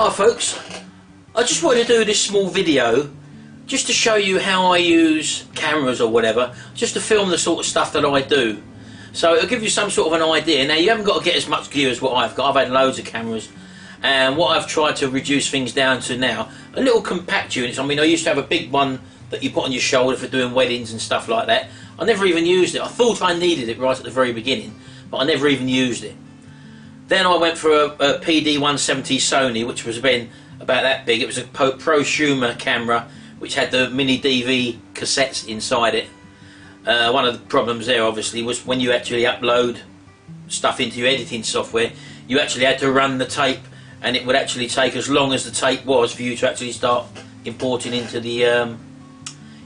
Hi folks, I just wanted to do this small video just to show you how I use cameras or whatever, just to film the sort of stuff that I do. So it'll give you some sort of an idea. Now you haven't got to get as much gear as what I've got. I've had loads of cameras, and what I've tried to reduce things down to now, a little compact units. I mean, I used to have a big one that you put on your shoulder for doing weddings and stuff like that. I never even used it. I thought I needed it right at the very beginning, but I never even used it. Then I went for a PD170 Sony, which was about that big. It was a prosumer camera which had the mini DV cassettes inside it. One of the problems there obviously was when you actually upload stuff into your editing software, you actually had to run the tape, and it would actually take as long as the tape was for you to actually start importing into the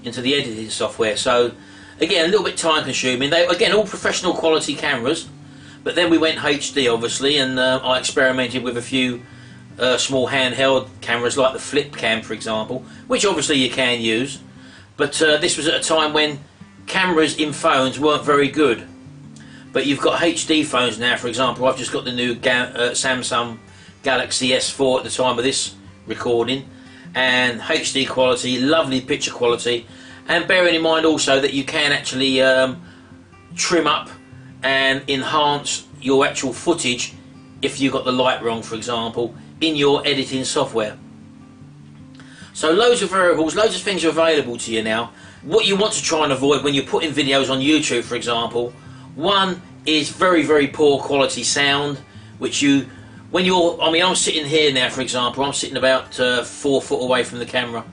editing software. So again, a little bit time consuming. They again all professional quality cameras. But then we went HD obviously, and I experimented with a few small handheld cameras like the flip cam, for example, which obviously you can use. But this was at a time when cameras in phones weren't very good. But you've got HD phones now. For example, I've just got the new Samsung Galaxy S4 at the time of this recording, and HD quality, lovely picture quality, and bearing in mind also that you can actually trim up and enhance your actual footage if you got the light wrong, for example, in your editing software. So loads of variables, loads of things are available to you now. What you want to try and avoid when you're putting videos on YouTube, for example, one is very, very poor quality sound, which I mean, I'm sitting here now, for example, I'm sitting about 4 foot away from the camera.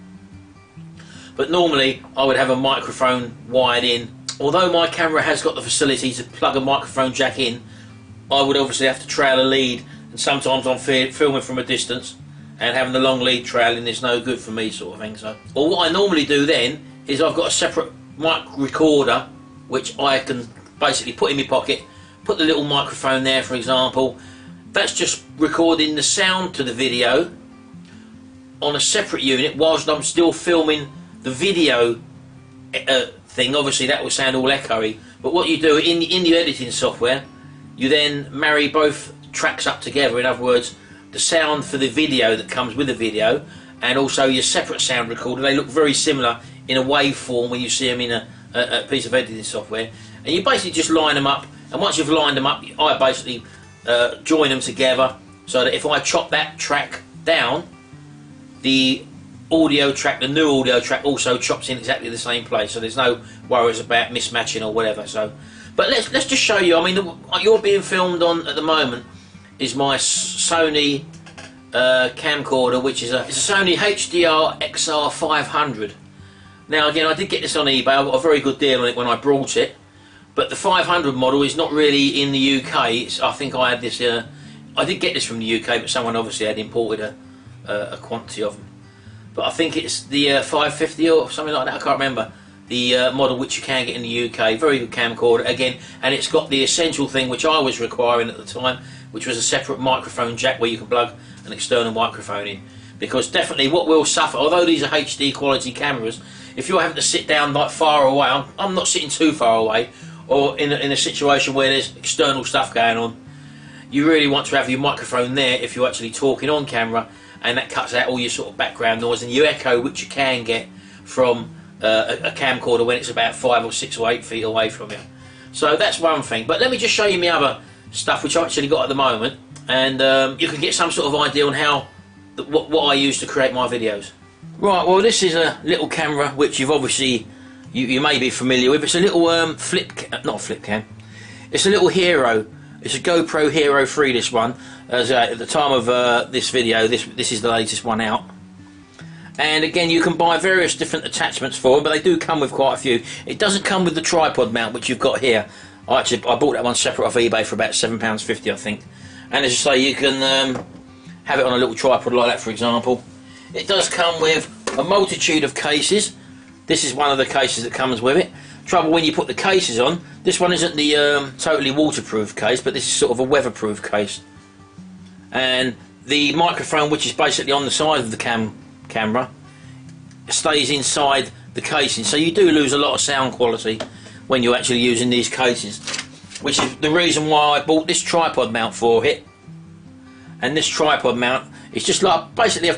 But normally I would have a microphone wired in. Although my camera has got the facility to plug a microphone jack in, I would obviously have to trail a lead, and sometimes I'm filming from a distance, and having the long lead trailing is no good for me, sort of thing. So, or what I normally do then is I've got a separate mic recorder which I can basically put in my pocket, put the little microphone there, for example. That's just recording the sound to the video on a separate unit whilst I'm still filming the video thing. Obviously that will sound all echoey, but what you do in the editing software, you then marry both tracks up together. In other words, the sound for the video that comes with the video, and also your separate sound recorder. They look very similar in a waveform when you see them in a piece of editing software, and you basically just line them up, and once you've lined them up, I basically join them together so that if I chop that track down, the audio track, the new audio track, also chops in exactly the same place, so there's no worries about mismatching or whatever. So, but let's just show you. I mean, what you're being filmed on at the moment is my Sony camcorder, which is it's a Sony HDR XR500. Now again, I did get this on eBay. I got a very good deal on it when I brought it, but the 500 model is not really in the UK. I think I had this. I did get this from the UK, but someone obviously had imported a quantity of them. But I think it's the 550 or something like that, I can't remember, the model which you can get in the UK. Very good camcorder again, and it's got the essential thing which I was requiring at the time, which was a separate microphone jack where you can plug an external microphone in. Because definitely what will suffer, although these are HD quality cameras, if you're having to sit down like far away, I'm not sitting too far away, or in a situation where there's external stuff going on, you really want to have your microphone there if you're actually talking on camera, and that cuts out all your sort of background noise and your echo, which you can get from a camcorder when it's about 5 or 6 or 8 feet away from you. So that's one thing. But let me just show you my other stuff which I've actually got at the moment, and you can get some sort of idea on how what I use to create my videos. Right, well, this is a little camera which you've obviously you may be familiar with. It's a little not a flip cam. It's a little Hero. It's a Gopro Hero3, this one. At the time of this video, this is the latest one out. And again, you can buy various different attachments for them, but they do come with quite a few. It doesn't come with the tripod mount, which you've got here. I bought that one separate off eBay for about £7.50, I think. And as I say, you can have it on a little tripod like that, for example. It does come with a multitude of cases. This is one of the cases that comes with it. Trouble when you put the cases on, this one isn't the totally waterproof case, but this is sort of a weatherproof case. And the microphone, which is basically on the side of the camera, stays inside the casing, so you do lose a lot of sound quality when you're actually using these cases, which is the reason why I bought this tripod mount for it. And this tripod mount It's just like basically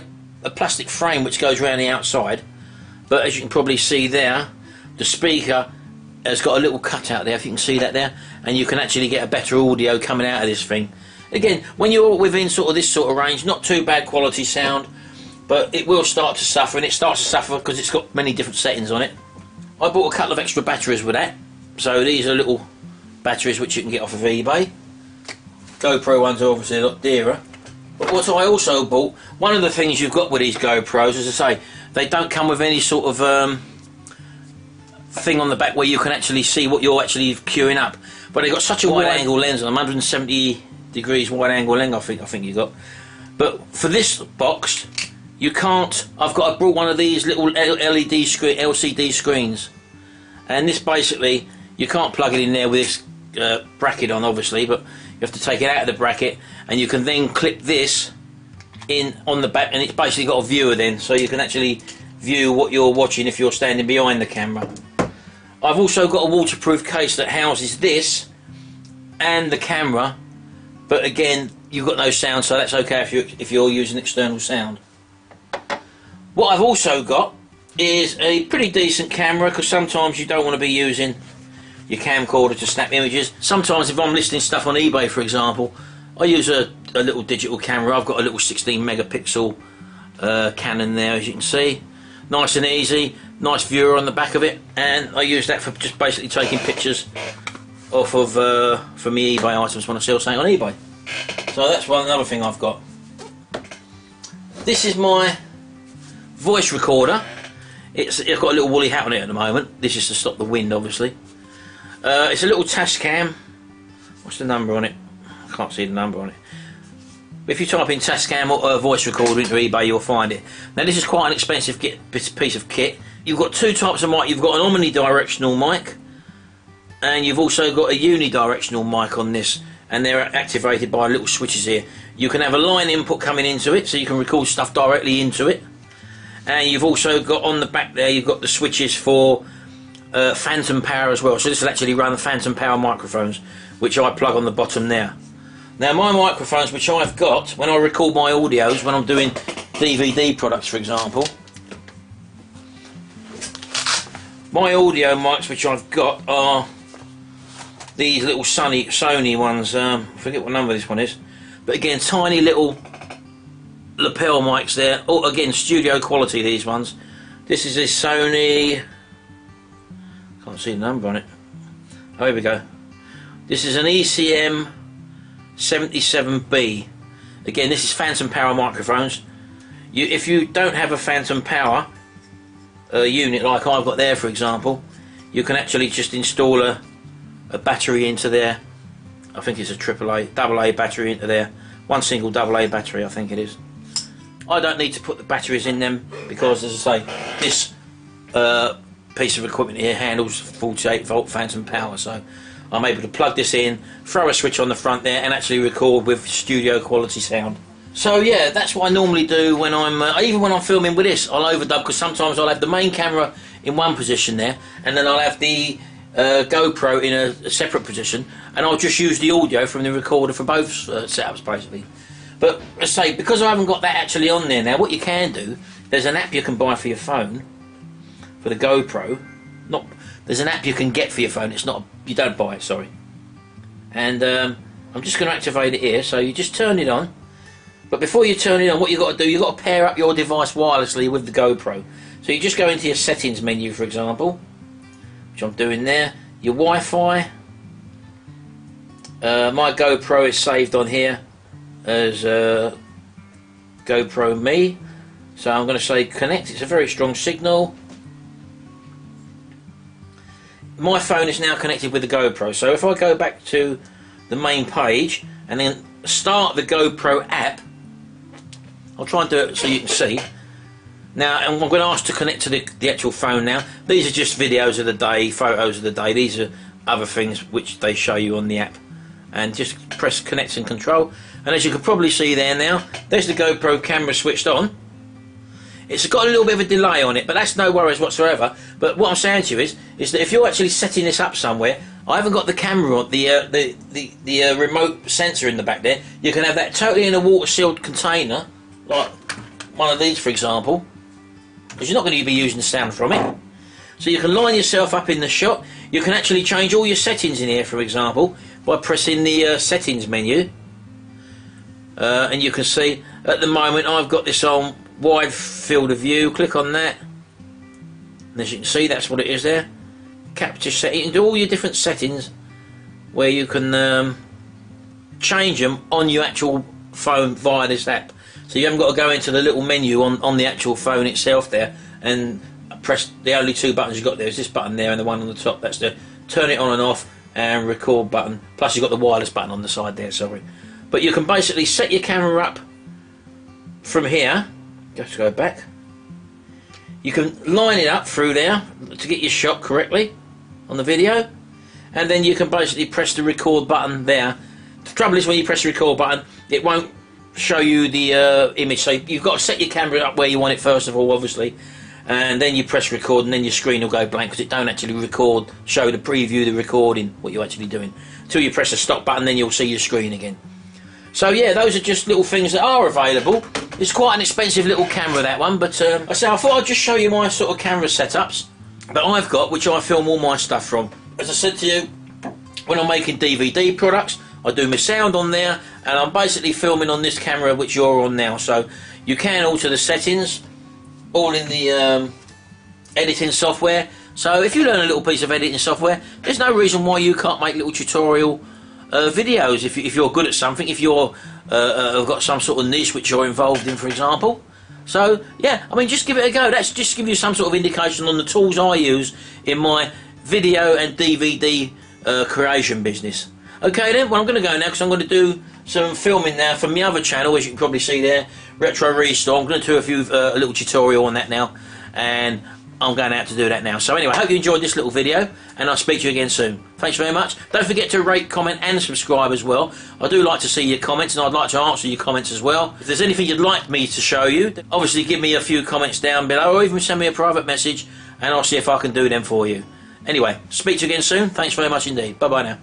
a plastic frame which goes around the outside, but as you can probably see there, the speaker has got a little cutout there, if you can see that there, and you can actually get a better audio coming out of this thing. Again, when you're within sort of this sort of range, not too bad quality sound, but it will start to suffer, and it starts to suffer because it's got many different settings on it. I bought a couple of extra batteries with that, so these are little batteries which you can get off of eBay. GoPro ones are obviously a lot dearer. But what I also bought, one of the things you've got with these GoPros, as I say, they don't come with any sort of thing on the back where you can actually see what you're actually queuing up. But they've got such a wide angle lens on them, 170 degrees wide angle lens, I think you got. But for this box, you can't. I brought one of these little LED screen, LCD screens, and this basically you can't plug it in there with this bracket on, obviously, but you have to take it out of the bracket, and you can then clip this in on the back, and it's basically got a viewer then, so you can actually view what you're watching if you're standing behind the camera. I've also got a waterproof case that houses this and the camera, but again, you've got no sound, so that's okay if you're using external sound. What I've also got is a pretty decent camera, because sometimes you don't want to be using your camcorder to snap images. Sometimes if I'm listing stuff on eBay, for example, I use a little digital camera. I've got a little 16 megapixel Canon there, as you can see. Nice and easy, nice viewer on the back of it, and I use that for just basically taking pictures off of for me eBay items when I sell something on eBay. So that's another thing I've got. This is my voice recorder. I've got a little woolly hat on it at the moment. This is to stop the wind, obviously. It's a little Tascam. What's the number on it? I can't see the number on it. But if you type in Tascam or voice recorder into eBay, you'll find it. Now this is quite an expensive piece of kit. You've got two types of mic. You've got an omnidirectional mic, and you've also got a unidirectional mic on this, and they're activated by little switches here. You can have a line input coming into it, so you can record stuff directly into it. And you've also got on the back there, you've got the switches for phantom power as well. So this will actually run the phantom power microphones, which I plug on the bottom there. Now my microphones, which I've got when I record my audios, when I'm doing DVD products, for example, my audio mics which I've got are these little Sony ones. I forget what number this one is, but again, tiny little lapel mics there. Oh, again, studio quality, these ones. This is a Sony, can't see the number on it. Oh, here we go. This is an ECM 77B. Again, this is phantom power microphones. If you don't have a phantom power unit like I've got there, for example, you can actually just install a battery into there. I think it's a AA battery into there. One single AA battery, I think it is. I don't need to put the batteries in them because, as I say, this piece of equipment here handles 48 volt phantom power, so I'm able to plug this in, throw a switch on the front there, and actually record with studio quality sound. So yeah, that's what I normally do when I'm even when I'm filming with this. I'll overdub, because sometimes I'll have the main camera in one position there, and then I'll have the GoPro in a separate position, and I'll just use the audio from the recorder for both setups basically. But as I say, because I haven't got that actually on there now, what you can do, there's an app you can buy for your phone for the GoPro. There's an app you can get for your phone. It's not, you don't buy it, sorry. And I'm just going to activate it here. So you just turn it on. But before you turn it on, what you've got to do, you've got to pair up your device wirelessly with the GoPro. So you just go into your settings menu, for example, which I'm doing there. Your Wi-Fi. My GoPro is saved on here as GoPro Me. So I'm going to say connect. It's a very strong signal. My phone is now connected with the GoPro, so if I go back to the main page and then start the GoPro app, I'll try and do it so you can see. Now, and I'm going to ask to connect to the actual phone now. These are just videos of the day, photos of the day. These are other things which they show you on the app. And just press connect and control. And as you can probably see there now, there's the GoPro camera switched on. It's got a little bit of a delay on it, but that's no worries whatsoever. But what I'm saying to you is that if you're actually setting this up somewhere, I haven't got the camera on, the remote sensor in the back there. You can have that totally in a water-sealed container, like one of these for example, because you're not going to be using the sound from it. So you can line yourself up in the shot. You can actually change all your settings in here, for example, by pressing the settings menu. And you can see at the moment I've got this on wide field of view. Click on that, and as you can see, that's what it is there. Capture setting. You can do all your different settings where you can change them on your actual phone via this app. So you haven't got to go into the little menu on the actual phone itself there and press. The only two buttons you've got there is this button there and the one on the top. That's the turn it on and off and record button. Plus you've got the wireless button on the side there, sorry. But you can basically set your camera up from here. Just go back. You can line it up through there to get your shot correctly on the video, and then you can basically press the record button there. The trouble is when you press the record button, it won't show you the image, so you've got to set your camera up where you want it first of all, obviously, and then you press record, and then your screen will go blank because it don't actually record, show the preview, the recording, what you're actually doing. Until you press the stop button, then you'll see your screen again. So yeah, those are just little things that are available. It's quite an expensive little camera, that one, but I thought I'd just show you my sort of camera setups that I've got, which I film all my stuff from. As I said to you, when I'm making DVD products, I do my sound on there, and I'm basically filming on this camera which you're on now. So you can alter the settings, all in the editing software. So if you learn a little piece of editing software, there's no reason why you can't make little tutorial videos if you're good at something, if you're have got some sort of niche which you're involved in, for example. So yeah, I mean, just give it a go. That's just to give you some sort of indication on the tools I use in my video and DVD creation business. Okay then, well I'm going to go now because I'm going to do some filming now from my other channel, as you can probably see there, Retro Restore. I'm going to do a little tutorial on that now, and I'm going out to do that now. So anyway, I hope you enjoyed this little video, and I'll speak to you again soon. Thanks very much. Don't forget to rate, comment and subscribe as well. I do like to see your comments, and I'd like to answer your comments as well. If there's anything you'd like me to show you, obviously give me a few comments down below, or even send me a private message, and I'll see if I can do them for you. Anyway, speak to you again soon. Thanks very much indeed. Bye bye now.